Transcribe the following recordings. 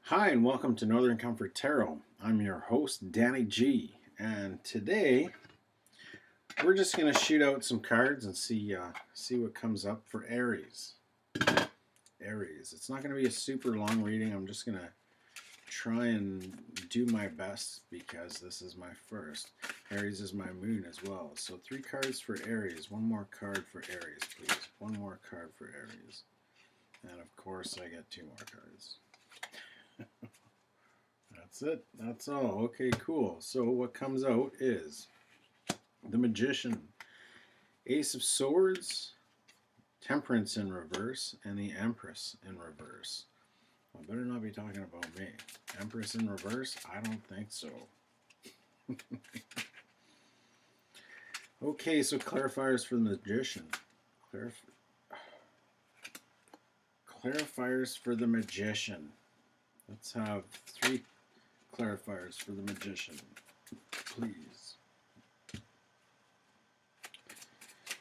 Hi, and welcome to Northern Comfort Tarot. I'm your host, Danny G, and today we're just going to shoot out some cards and see what comes up for Aries. Aries. It's not going to be a super long reading. I'm just going to try and do my best because this is my first. Aries is my moon as well. So 3 cards for Aries. One more card for Aries, please. One more card for Aries. And of course, I get 2 more cards. That's it. That's all. Okay, cool. So what comes out is the Magician, Ace of Swords, Temperance in reverse, and the Empress in reverse. I better not be talking about me. Empress in reverse? I don't think so. Okay, so clarifiers for the Magician. Clarifiers for the Magician. Let's have 3 clarifiers for the Magician, please.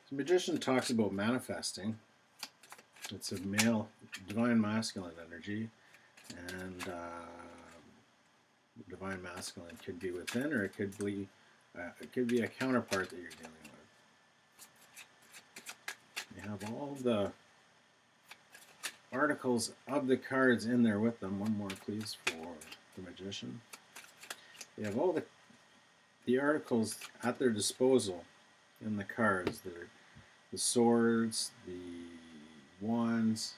The Magician talks about manifesting. It's a male, divine masculine energy, and divine masculine could be within, or it could be a counterpart that you're dealing with. You have all the articles of the cards in there with them. One more, please, for the Magician. They have all the articles at their disposal in the cards. They're the swords, the wands,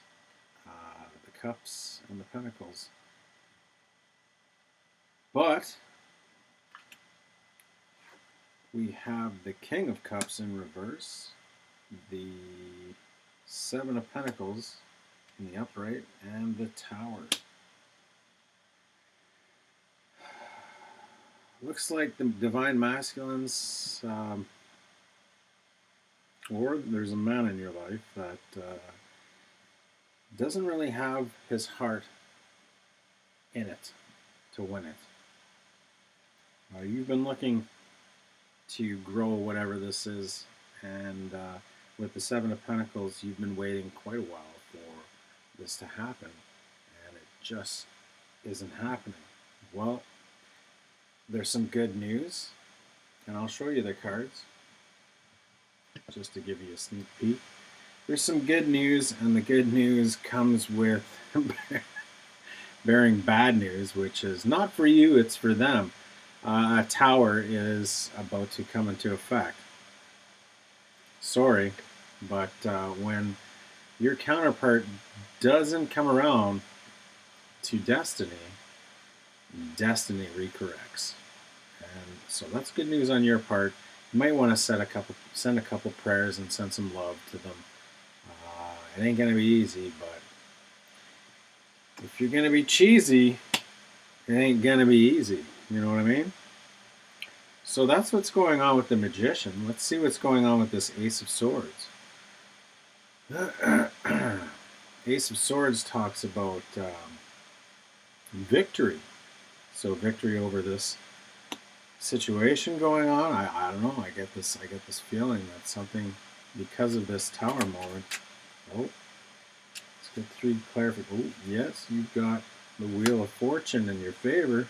the cups, and the pentacles. But we have the King of Cups in reverse, the 7 of Pentacles in the upright, and the Tower. Looks like the divine masculines, or there's a man in your life that doesn't really have his heart in it to win it. You've been looking to grow whatever this is, and with the 7 of Pentacles, you've been waiting quite a while for this to happen, and it just isn't happening. Well, there's some good news, and I'll show you the cards just to give you a sneak peek. There's some good news, and the good news comes with bearing bad news, which is not for you, it's for them. A tower is about to come into effect. Sorry, but when your counterpart doesn't come around to destiny, destiny recorrects. And so that's good news on your part. You might want to send a couple prayers and send some love to them. It ain't gonna be easy, but if you're gonna be cheesy, it ain't gonna be easy. You know what I mean? So that's what's going on with the Magician. Let's see what's going on with this Ace of Swords. Ace of Swords talks about victory. So victory over this situation going on. I don't know. I get this feeling that something, because of this Tower moment. Oh, let's get 3 clarifications. Oh, yes, you've got the Wheel of Fortune in your favor.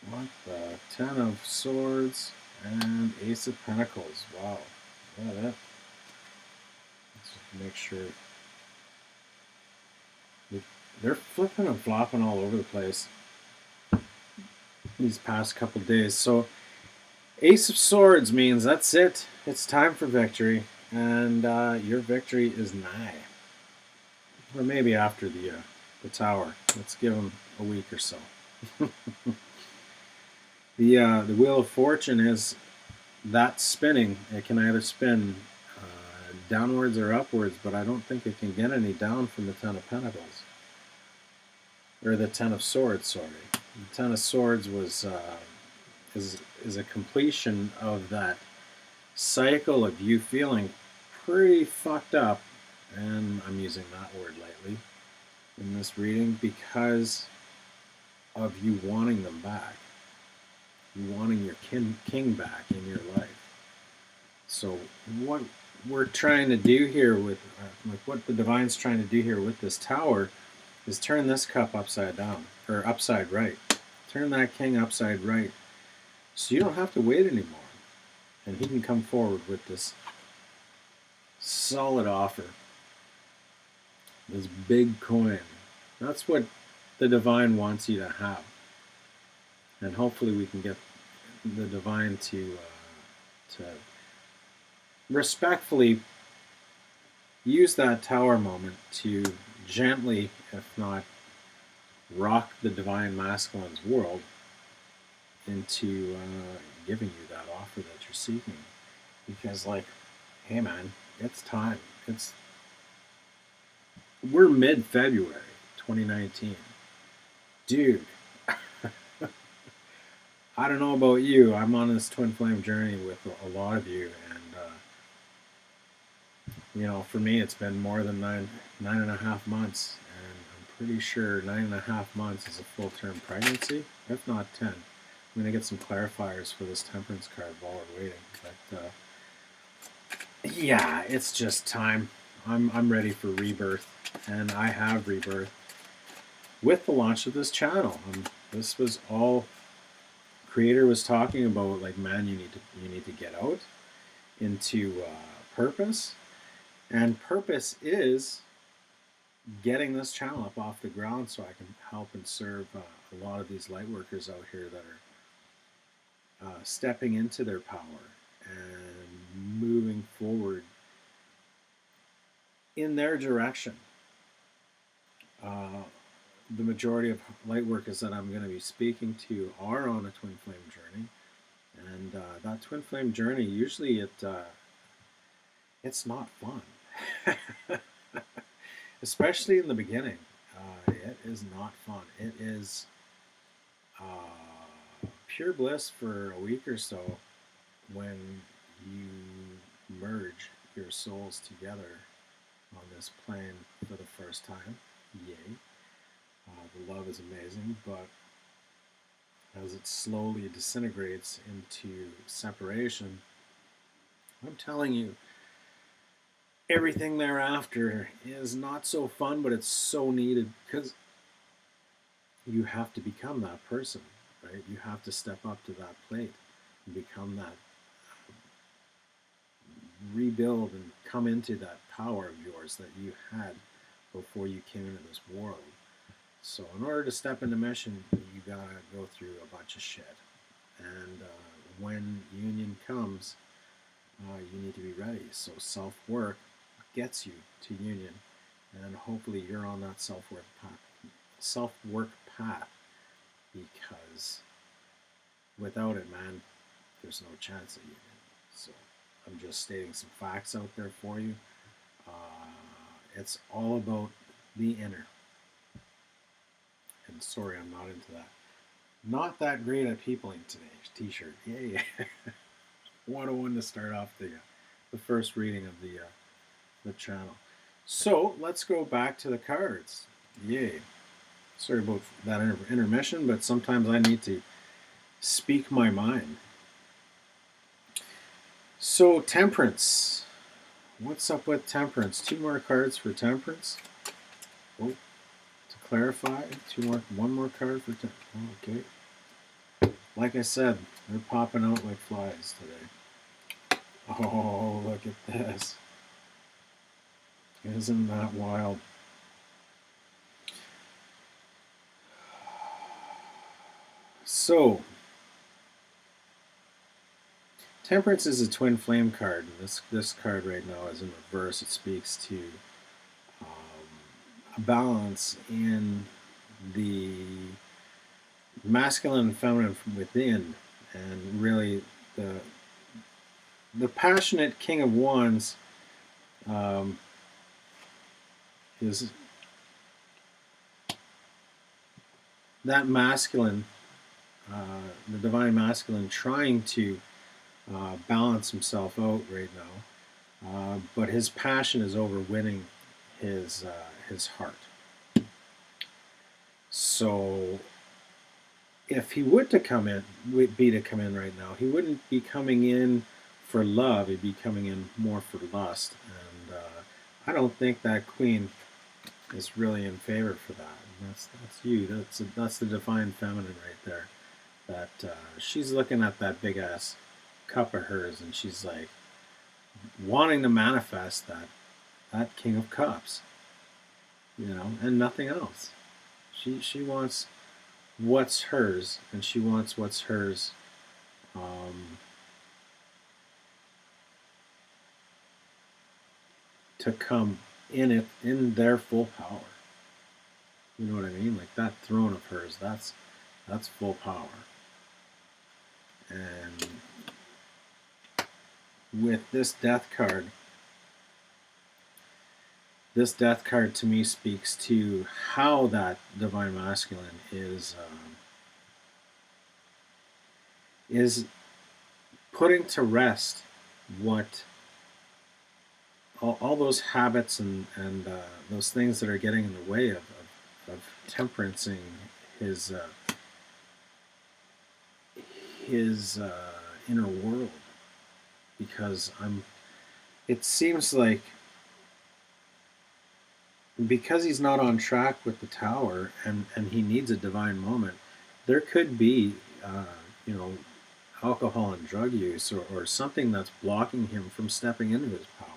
What the 10 of Swords and Ace of Pentacles. Wow. Yeah, that. Let's make sure. They're flipping and flopping all over the place these past couple days. So Ace of Swords means that's it. It's time for victory, and your victory is nigh. Or maybe after the Tower. Let's give them a week or so. The Wheel of Fortune is that spinning. It can either spin downwards or upwards, but I don't think it can get any down from the 10 of Pentacles. Or the 10 of Swords, sorry. The 10 of Swords was is a completion of that cycle of you feeling pretty fucked up, and I'm using that word lightly in this reading, because of you wanting them back. You wanting your king back in your life. So what we're trying to do here with, like what the divine's trying to do here with this tower is turn this cup upside down, or upside right. Turn that king upside right. So you don't have to wait anymore. And he can come forward with this solid offer. This big coin. That's what the divine wants you to have. And hopefully we can get the divine to respectfully use that tower moment to gently, if not rock the divine masculine's world into giving you that offer that you're seeking. Because, like, hey man, it's time. We're mid-February 2019. Dude, I don't know about you. I'm on this twin flame journey with a lot of you, and you know, for me, it's been more than 9.5 months, and I'm pretty sure 9.5 months is a full-term pregnancy, if not 10. I'm gonna get some clarifiers for this temperance card while we're waiting, but yeah, it's just time. I'm ready for rebirth, and I have rebirth with the launch of this channel. This was all Creator was talking about, like, man, you need to get out into purpose, and purpose is getting this channel up off the ground so I can help and serve a lot of these light workers out here that are stepping into their power and moving forward in their direction. The majority of light workers that I'm going to be speaking to are on a twin flame journey, and that twin flame journey, usually it's not fun. Especially in the beginning. It is not fun. It is pure bliss for a week or so when you merge your souls together on this plane for the first time. Yay. The love is amazing, but as it slowly disintegrates into separation, I'm telling you, everything thereafter is not so fun, but it's so needed, because you have to become that person, right? You have to step up to that plate and become that, rebuild and come into that power of yours that you had before you came into this world. So in order to step into mission, you gotta go through a bunch of shit. And when union comes, you need to be ready. So self-work gets you to union, and hopefully you're on that self-work path, because without it, man, there's no chance of union. So I'm just stating some facts out there for you. It's all about the inner. And sorry, I'm not into that. Not that great at peopling today. T-shirt. Yay. 101 to start off the first reading of the channel. So let's go back to the cards. Yay. Sorry about that intermission, but sometimes I need to speak my mind. So Temperance. What's up with Temperance? 2 more cards for Temperance. Oh, to clarify, one more card for Temperance. Okay. Like I said, they're popping out like flies today. Oh, look at this. Isn't that wild? So, Temperance is a twin flame card. This card right now is in reverse. It speaks to a balance in the masculine and feminine from within, and really the passionate King of Wands is that masculine, the divine masculine, trying to balance himself out right now, but his passion is overwinning his heart. So if he would to come in right now, he wouldn't be coming in for love, he'd be coming in more for lust. And I don't think that queen is really in favor for that. And that's you. That's the divine feminine right there. That she's looking at that big ass cup of hers, and she's like wanting to manifest that King of Cups, and nothing else. She wants what's hers, and she wants what's hers. To come in their full power. You know what I mean? Like that throne of hers, that's full power. And with this death card to me speaks to how that divine masculine is putting to rest what all those habits and those things that are getting in the way of temperancing his inner world. Because it seems like, because he's not on track with the tower, and he needs a divine moment, there could be alcohol and drug use or something that's blocking him from stepping into his power.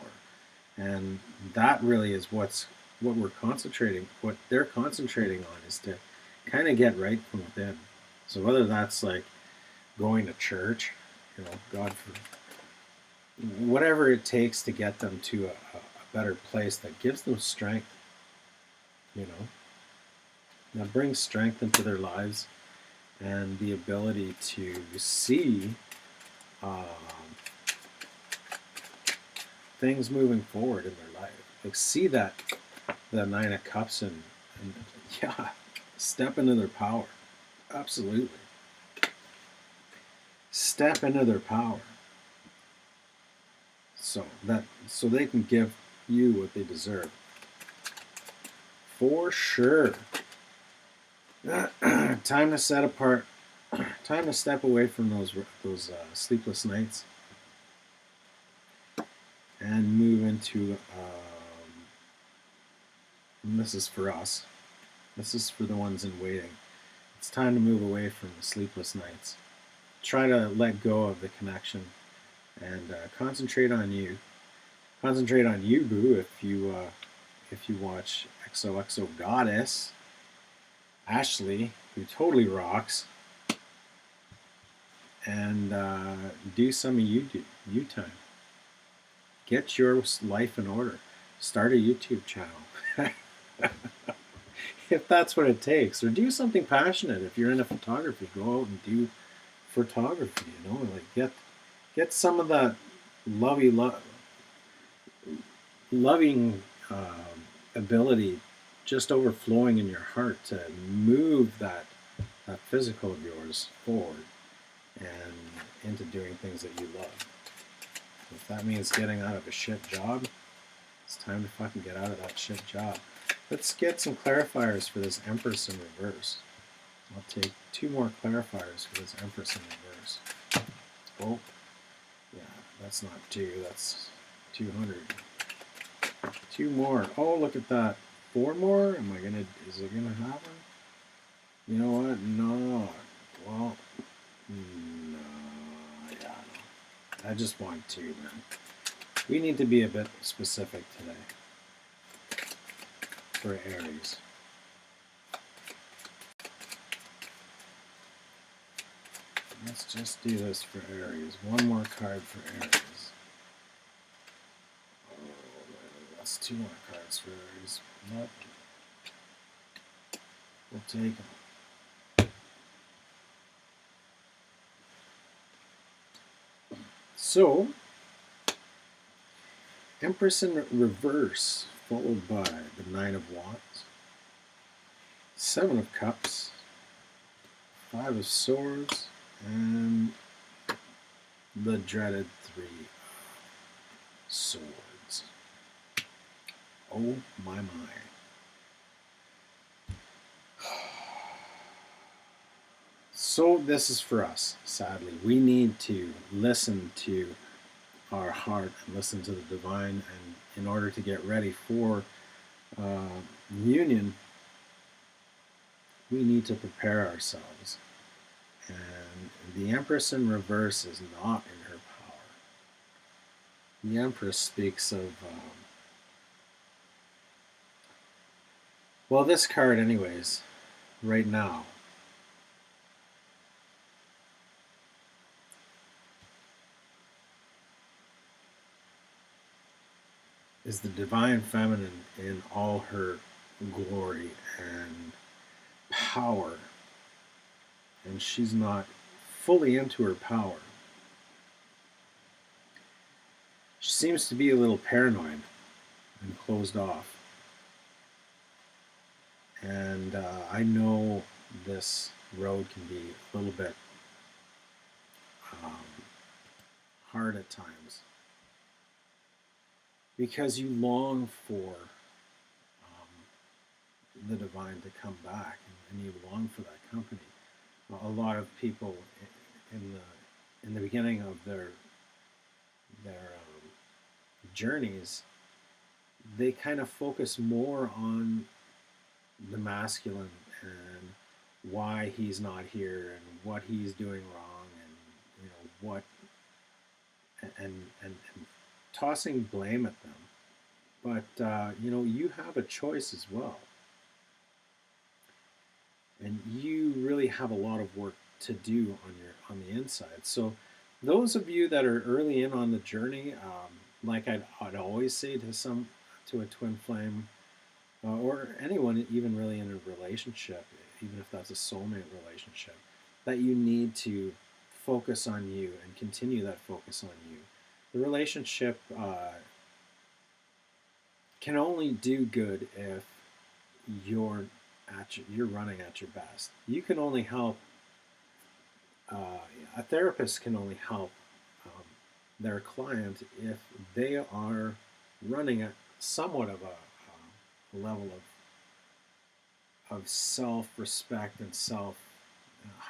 And that really is what they're concentrating on, is to kind of get right from within. So whether that's like going to church, God for whatever it takes to get them to a better place that gives them strength, that brings strength into their lives and the ability to see things moving forward in their life. Like see that the Nine of Cups and step into their power. Absolutely. Step into their power. So they can give you what they deserve. For sure. Time to set apart. Time to step away from those sleepless nights and move into. And this is for us. This is for the ones in waiting. It's time to move away from the sleepless nights. Try to let go of the connection and concentrate on you. Concentrate on you, boo. If you watch XOXO Goddess, Ashley, who totally rocks, and do some of you time. Get your life in order. Start a YouTube channel. If that's what it takes. Or do something passionate. If you're into photography, go out and do photography, like get some of that loving ability just overflowing in your heart to move that physical of yours forward and into doing things that you love. If that means getting out of a shit job, it's time to fucking get out of that shit job. Let's get some clarifiers for this Empress in reverse. I'll take 2 more clarifiers for this Empress in reverse. Oh, yeah, that's not 2, that's 200. 2 more. Oh, look at that. 4 more? Is it gonna happen? You know what? No. Well, no. Yeah, no. I just want 2, man. We need to be a bit specific today for Aries. Let's just do this for Aries. 1 more card for Aries. Oh, that's 2 more cards for Aries. Nope. We'll take them. So, Empress in reverse, followed by the 9 of Wands, 7 of Cups, 5 of Swords, and the dreaded 3 of Swords. Oh my. So this is for us, sadly. We need to listen to our heart and listen to the divine. And in order to get ready for union, we need to prepare ourselves. And the Empress in reverse is not in her power. The Empress speaks of, well, this card, anyways, right now, is the divine feminine in all her glory and power. And she's not fully into her power. She seems to be a little paranoid and closed off. And I know this road can be a little bit hard at times because you long for the divine to come back, and you long for that company. A lot of people in the beginning of their journeys, they kind of focus more on the masculine and why he's not here and what he's doing wrong, and what and tossing blame at them. But you have a choice as well, and you really have a lot of work to do on the inside. So those of you that are early in on the journey, like I'd always say to a twin flame, or anyone even really in a relationship, even if that's a soulmate relationship, that you need to focus on you and continue that focus on you. The relationship can only do good if you're running at your best. You can only help. A therapist can only help their client if they are running at somewhat of a level of self-respect and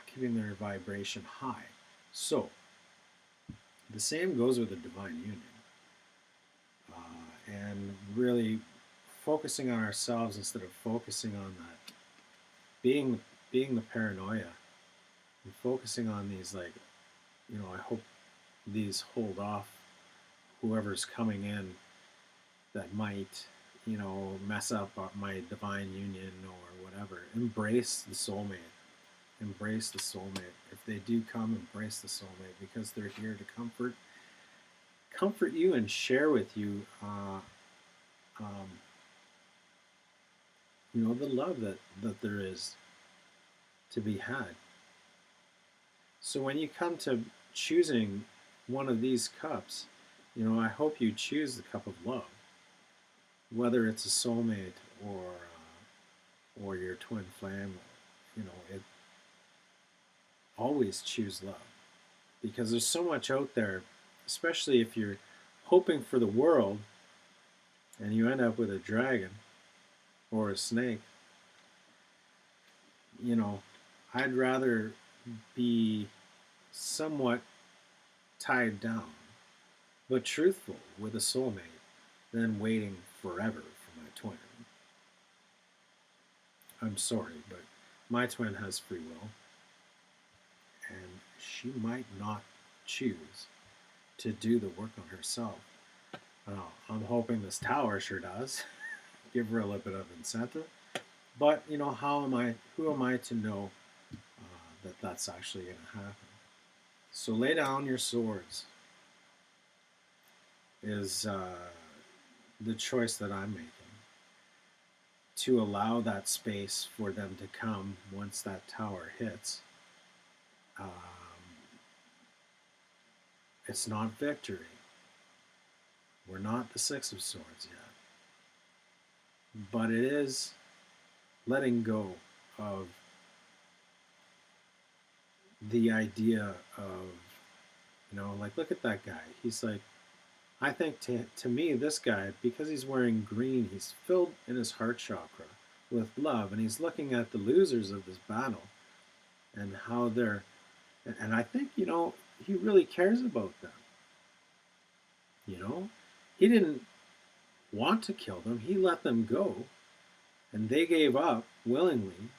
keeping their vibration high. So the same goes with the divine union, and really focusing on ourselves instead of focusing on that, being the paranoia, and focusing on these, like, I hope these hold off whoever's coming in that might mess up my divine union or whatever. Embrace the soulmate. Embrace the soulmate. If they do come, embrace the soulmate, because they're here to comfort you and share with you the love that there is to be had. So when you come to choosing one of these cups, I hope you choose the cup of love, whether it's a soulmate or your twin flame. Always choose love, because there's so much out there, especially if you're hoping for the world and you end up with a dragon or a snake. I'd rather be somewhat tied down but truthful with a soulmate than waiting forever for my twin. I'm sorry, but my twin has free will, and she might not choose to do the work on herself. I'm hoping this tower sure does. Give her a little bit of incentive. But, who am I to know that that's actually going to happen? So lay down your swords is the choice that I'm making, to allow that space for them to come once that tower hits. It's not victory. We're not the Six of Swords yet. But it is letting go of the idea of, like, look at that guy. He's like, I think to me, this guy, because he's wearing green, he's filled in his heart chakra with love, and he's looking at the losers of this battle and how they're, and I think, he really cares about them. You know, he didn't want to kill them. He let them go, and they gave up willingly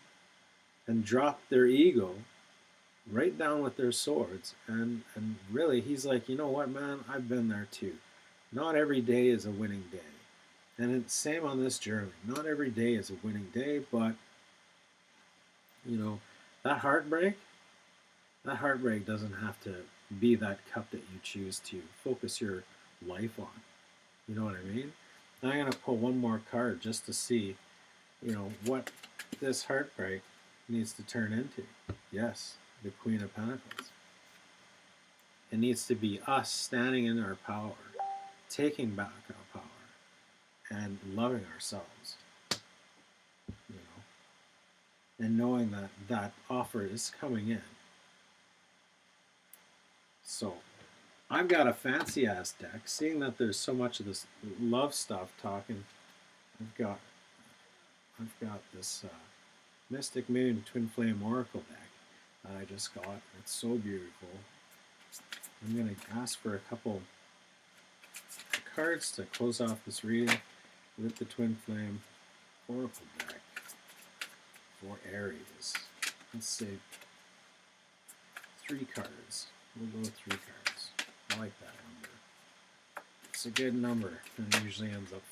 and dropped their ego right down with their swords. And really, he's like, you know what, man, I've been there too. Not every day is a winning day. And it's same on this journey. Not every day is a winning day, but you know, that heartbreak, that heartbreak doesn't have to be that cup that you choose to focus your life on. You know what I mean? Now I'm gonna pull one more card just to see, you know, what this heartbreak needs to turn into. Yes, the Queen of Pentacles. It needs to be us standing in our power, taking back our power, and loving ourselves. You know, and knowing that that offer is coming in. So I've got a fancy ass deck. Seeing that there's so much of this love stuff talking, I've got this Mystic Moon Twin Flame Oracle deck that I just got. It's so beautiful. I'm going to ask for a couple cards to close off this reading with the Twin Flame Oracle deck for Aries. Let's say 3 cards. We'll go with 3 cards. I like that number. It's a good number, and it usually ends up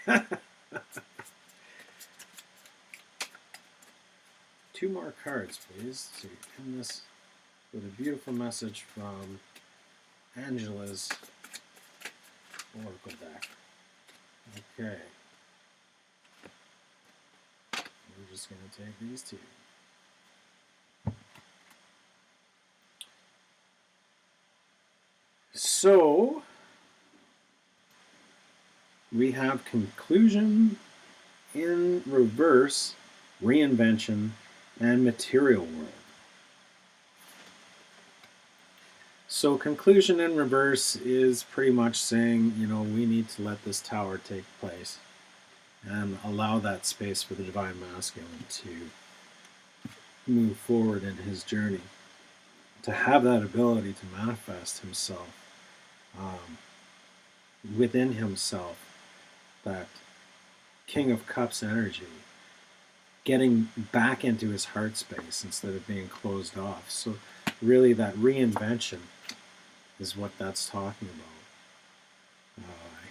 4. 2 more cards, please, to end this with a beautiful message from Angela's Oracle deck. Okay. We're just going to take these 2. So, we have conclusion in reverse, reinvention, and material world. So conclusion in reverse is pretty much saying, you know, we need to let this tower take place and allow that space for the Divine Masculine to move forward in his journey, to have that ability to manifest himself within himself, that King of Cups energy, getting back into his heart space instead of being closed off. So really that reinvention is what that's talking about.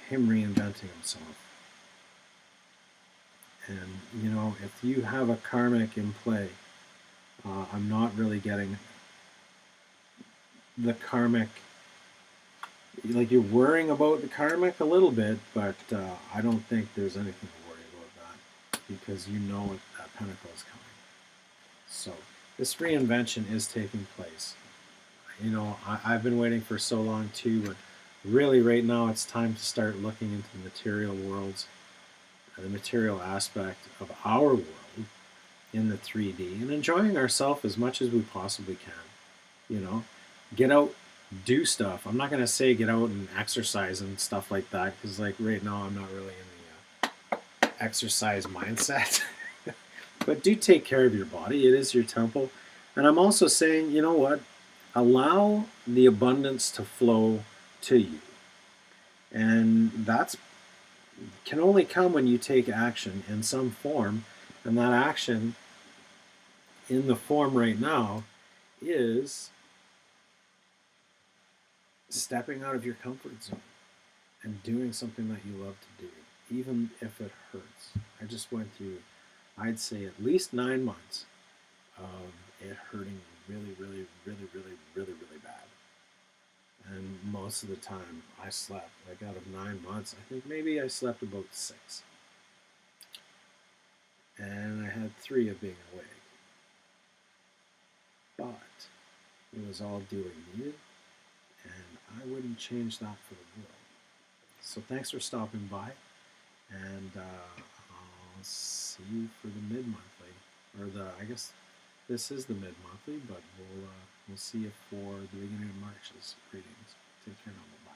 Him reinventing himself. And, you know, if you have a karmic in play, I'm not really getting the karmic, like you're worrying about the karmic a little bit, but I don't think there's anything to worry about that because you know that pentacle is coming. So this reinvention is taking place. You know, I've been waiting for so long too, but really right now it's time to start looking into the material worlds, the material aspect of our world in the 3D and enjoying ourselves as much as we possibly can. You know, get out, do stuff. I'm not going to say get out and exercise and stuff like that because like right now I'm not really in the exercise mindset. But do take care of your body. It is your temple. And I'm also saying, you know what? Allow the abundance to flow to you. And that's can only come when you take action in some form. And that action in the form right now is stepping out of your comfort zone and doing something that you love to do, even if it hurts. I just went through, I'd say, at least 9 months of it hurting really, really, really, really, really, really bad. And most of the time I slept. Like out of 9 months, I think maybe I slept about 6. And I had 3 of being awake. But it was all duly needed, and I wouldn't change that for the world. So thanks for stopping by, and I'll see you for the mid-monthly, or I guess this is the mid-monthly, but we'll see you for the beginning of March's readings. Take care now.